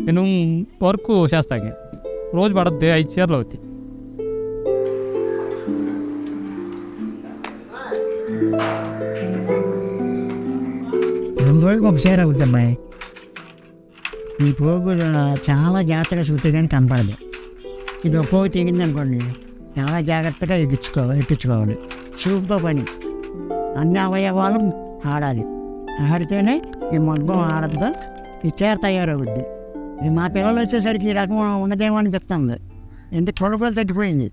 నేను వర్క్ చేస్తాను, రోజు పడద్ది 5 చీరలు అవుతాయి. రెండు రోజులకు ఒకసారి అవుతుంది అమ్మాయి. ఈ పోగు చాలా జాగ్రత్తగా చూస్తే కానీ కనపడదు. ఇది ఒక పోగు తెగింది అనుకోండి, చాలా జాగ్రత్తగా ఎక్కించుకోవాలి. చూపుతో పని, అన్ని అవయవాలు ఆడాలి. ఆడితేనే ఈ మగ్గం ఆడద్దు, ఈ చీర తయారవుద్ది. ఇది మా పిల్లలు వచ్చేసరికి ఈ రకం ఉన్నదేమో అనిపిస్తుంది. ఎందుకు కొడుకులు తగ్గిపోయింది.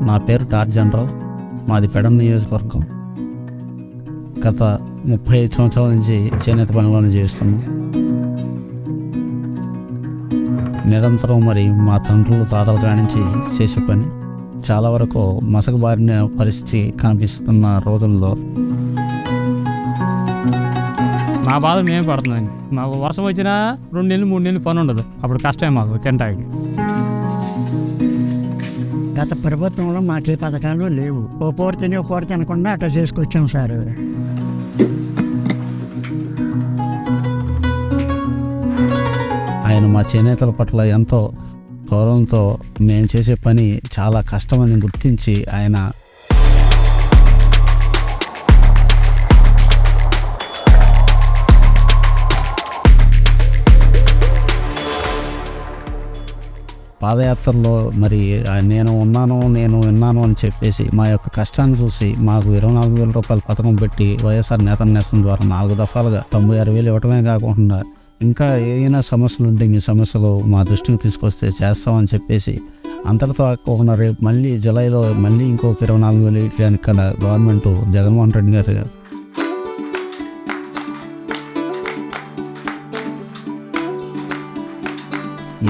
నా పేరు టార్జన్ రావు, మాది పెడమ నియోజకవర్గం. గత 35 సంవత్సరాల నుంచి చేనేత పనులను చేస్తున్నాం. నిరంతరం మరి మా తండ్రులు తాతల కాడి నుంచి చేసే పని. చాలా వరకు మసకబారిన పరిస్థితి కనిపిస్తున్న రోజుల్లో మా బాధ మేము పడుతున్నాం. మాకు వర్షం వచ్చినా 2 నెలలు 3 నెలలు పని ఉండదు, అప్పుడు కష్టమే మాకు తింటాకి. గత ప్రభుత్వంలో మాకే పథకాలు లేవు. ఓ పూర్తిని ఓ పూర్తి అనకుండా అట్లా చేసుకొచ్చాం సార్. ఆయన మా చేనేతల పట్ల ఎంతో గౌరవంతో మేము చేసే పని చాలా కష్టమని గుర్తించి ఆయన పాదయాత్రలో మరి నేను విన్నాను అని చెప్పేసి మా యొక్క కష్టాన్ని చూసి మాకు 24,000 రూపాయల పథకం పెట్టి వైఎస్ఆర్ నేత నేస్తం ద్వారా 4 దఫాలుగా 96,000 ఇవ్వటమే కాకుండా ఇంకా ఏదైనా సమస్యలు ఉంటే మీ సమస్యలు మా దృష్టికి తీసుకొస్తే చేస్తామని చెప్పేసి అంతటితో కాకుండా రేపు మళ్ళీ జూలైలో మళ్ళీ ఇంకొక 24,000 ఇవ్వడానికి ఇక్కడ గవర్నమెంట్ జగన్మోహన్ రెడ్డి గారు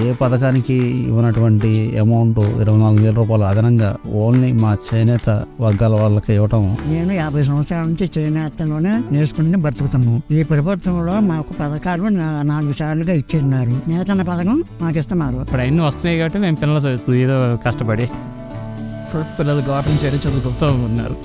ఏ పథకానికి ఇవ్వనటువంటి అమౌంట్ 24,000 రూపాయలు అదనంగా ఓన్లీ మా చేనేత వర్గాల వాళ్ళకి ఇవ్వటం. నేను 50 సంవత్సరాల నుంచి చేనేతలోనే నేర్చుకుని బతుకుతున్నాను. ఈ ప్రభుత్వంలో మాకు పథకాలు 4 సార్లుగా ఇచ్చిన్నారు. నేతన్న పథకం మాకు ఇస్తున్నారు. ఇప్పుడు అన్నీ వస్తున్నాయి కాబట్టి మేము పిల్లలు చదువుతూ ఏదో కష్టపడి పిల్లలు గవర్నమెంట్ చేరి చదువుకుంటూ ఉన్నారు.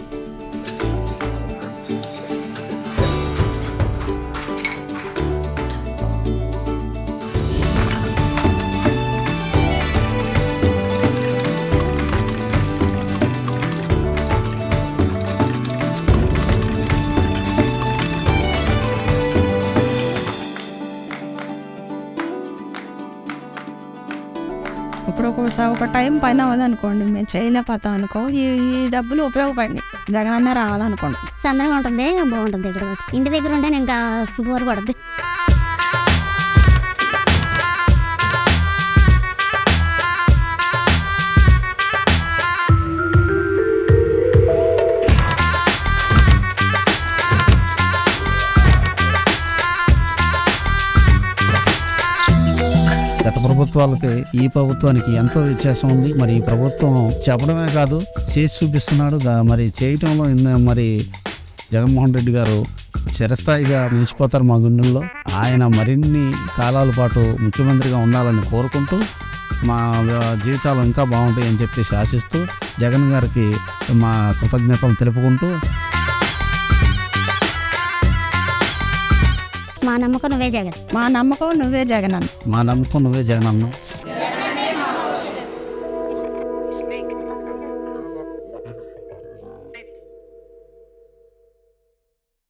ఇప్పుడు ఒక టైం పైన అవ్వదనుకోండి, మేము చేయలేకపోతాం అనుకో, ఈ డబ్బులు ఉపయోగపడి జగనన్న రావాలనుకోండి. సందర్గా ఉంటుంది, బాగుంటుంది. ఇక్కడ వచ్చి ఇంటి దగ్గర ఉంటే నేను ఇంకా బోర్ పడుద్ది. గత ప్రభుత్వాలకి ఈ ప్రభుత్వానికి ఎంతో వ్యత్యాసం ఉంది. మరి ఈ ప్రభుత్వం చెప్పడమే కాదు చేసి చూపిస్తున్నాడు. మరి చేయటంలో మరి జగన్మోహన్ రెడ్డి గారు చిరస్థాయిగా నిలిచిపోతారు మా గుండెల్లో. ఆయన మరిన్ని కాలాల పాటు ముఖ్యమంత్రిగా ఉండాలని కోరుకుంటూ మా జీవితాలు ఇంకా బాగుంటాయని చెప్పేసి ఆశిస్తూ జగన్ గారికి మా కృతజ్ఞతలు తెలుపుకుంటూ మా నమ్మకం నువ్వే జగన్. మా నమ్మకం నువ్వే జగన్. మా నమ్మకం నువ్వే జగన్ అన్న.